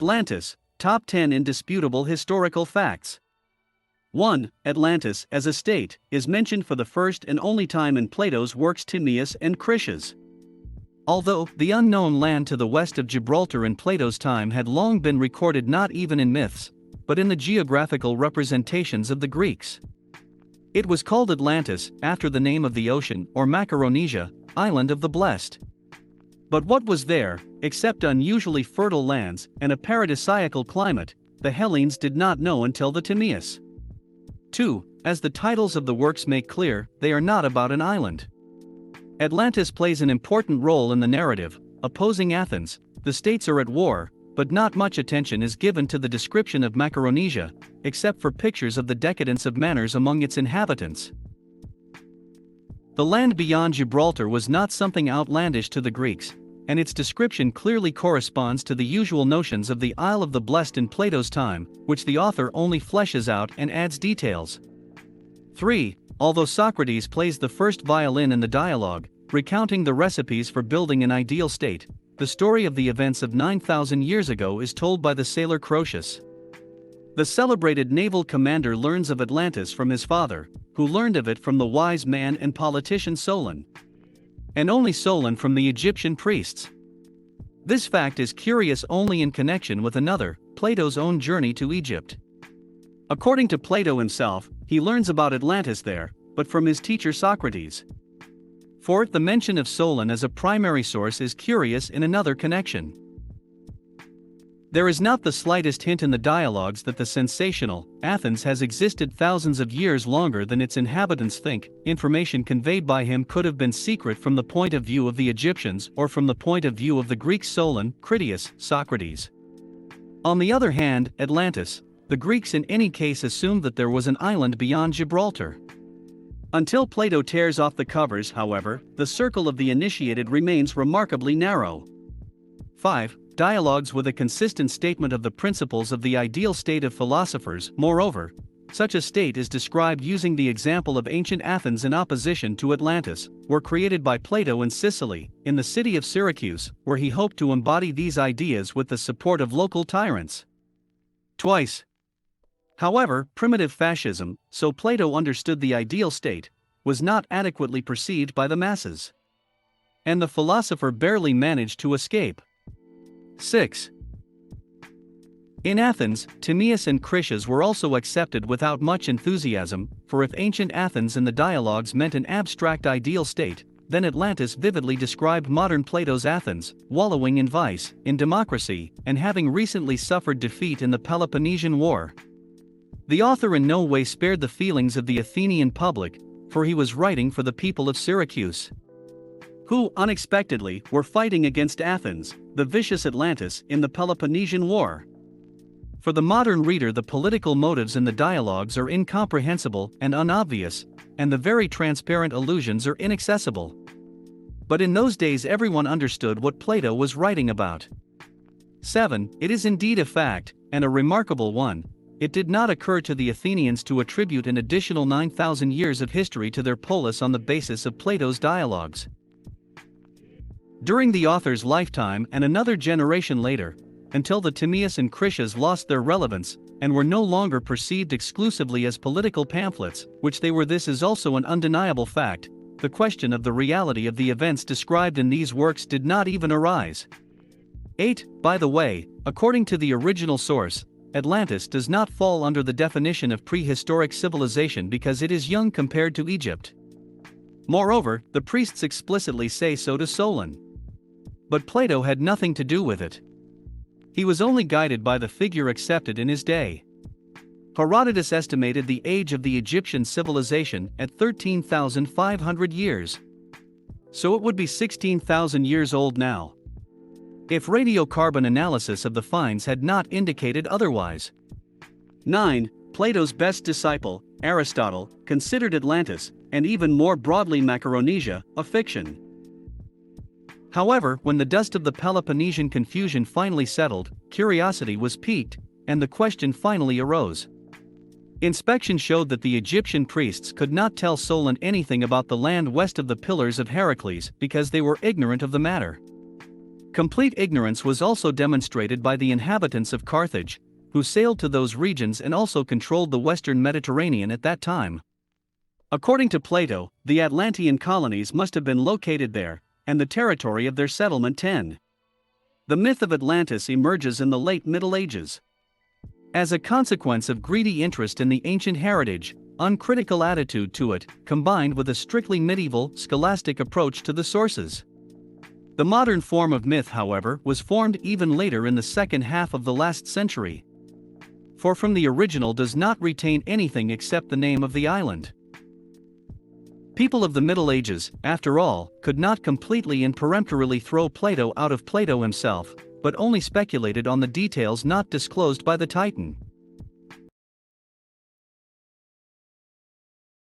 Atlantis, Top 10 Indisputable Historical Facts. 1. Atlantis, as a state, is mentioned for the first and only time in Plato's works Timaeus and Critias. Although the unknown land to the west of Gibraltar in Plato's time had long been recorded not even in myths, but in the geographical representations of the Greeks. It was called Atlantis, after the name of the ocean, or Macaronesia, island of the blessed. But what was there, except unusually fertile lands and a paradisiacal climate, the Hellenes did not know until the Timaeus. 2. As the titles of the works make clear, they are not about an island. Atlantis plays an important role in the narrative. Opposing Athens, the states are at war, but not much attention is given to the description of Macaronesia, except for pictures of the decadence of manners among its inhabitants. The land beyond Gibraltar was not something outlandish to the Greeks, and its description clearly corresponds to the usual notions of the Isle of the Blessed in Plato's time, which the author only fleshes out and adds details. 3. Although Socrates plays the first violin in the dialogue, recounting the recipes for building an ideal state, the story of the events of 9,000 years ago is told by the sailor Croesus. The celebrated naval commander learns of Atlantis from his father, who learned of it from the wise man and politician Solon. And only Solon from the Egyptian priests. This fact is curious only in connection with another, Plato's own journey to Egypt. According to Plato himself, he learns about Atlantis there, but from his teacher Socrates. 4. The mention of Solon as a primary source is curious in another connection. There is not the slightest hint in the dialogues that the sensational Athens has existed thousands of years longer than its inhabitants think. Information conveyed by him could have been secret from the point of view of the Egyptians or from the point of view of the Greeks Solon, Critias, Socrates. On the other hand, Atlantis, the Greeks in any case assumed that there was an island beyond Gibraltar. Until Plato tears off the covers, however, the circle of the initiated remains remarkably narrow. 5. Dialogues with a consistent statement of the principles of the ideal state of philosophers. Moreover, such a state is described using the example of ancient Athens in opposition to Atlantis, were created by Plato in Sicily, in the city of Syracuse, where he hoped to embody these ideas with the support of local tyrants. Twice. However, primitive fascism, so Plato understood the ideal state, was not adequately perceived by the masses. And the philosopher barely managed to escape. 6. In Athens, Timaeus and Critias were also accepted without much enthusiasm, for if ancient Athens in the dialogues meant an abstract ideal state, then Atlantis vividly described modern Plato's Athens, wallowing in vice, in democracy, and having recently suffered defeat in the Peloponnesian War. The author in no way spared the feelings of the Athenian public, for he was writing for the people of Syracuse, who, unexpectedly, were fighting against Athens, the vicious Atlantis, in the Peloponnesian War. For the modern reader, the political motives in the dialogues are incomprehensible and unobvious, and the very transparent allusions are inaccessible. But in those days everyone understood what Plato was writing about. 7. It is indeed a fact, and a remarkable one. It did not occur to the Athenians to attribute an additional 9,000 years of history to their polis on the basis of Plato's dialogues. During the author's lifetime and another generation later, until the Timaeus and Critias lost their relevance, and were no longer perceived exclusively as political pamphlets, which they were. This is also an undeniable fact. The question of the reality of the events described in these works did not even arise. 8. By the way, according to the original source, Atlantis does not fall under the definition of prehistoric civilization because it is young compared to Egypt. Moreover, the priests explicitly say so to Solon. But Plato had nothing to do with it. He was only guided by the figure accepted in his day. Herodotus estimated the age of the Egyptian civilization at 13,500 years. So it would be 16,000 years old now, if radiocarbon analysis of the finds had not indicated otherwise. 9. Plato's best disciple, Aristotle, considered Atlantis, and even more broadly Macaronesia, a fiction. However, when the dust of the Peloponnesian confusion finally settled, curiosity was piqued, and the question finally arose. Inspection showed that the Egyptian priests could not tell Solon anything about the land west of the Pillars of Heracles because they were ignorant of the matter. Complete ignorance was also demonstrated by the inhabitants of Carthage, who sailed to those regions and also controlled the western Mediterranean at that time. According to Plato, the Atlantean colonies must have been located there, and the territory of their settlement 10. The myth of Atlantis emerges in the late Middle Ages. As a consequence of greedy interest in the ancient heritage, uncritical attitude to it, combined with a strictly medieval, scholastic approach to the sources. The modern form of myth, however, was formed even later in the second half of the last century. For from the original does not retain anything except the name of the island. People of the Middle Ages, after all, could not completely and peremptorily throw Plato out of Plato himself, but only speculated on the details not disclosed by the Titan.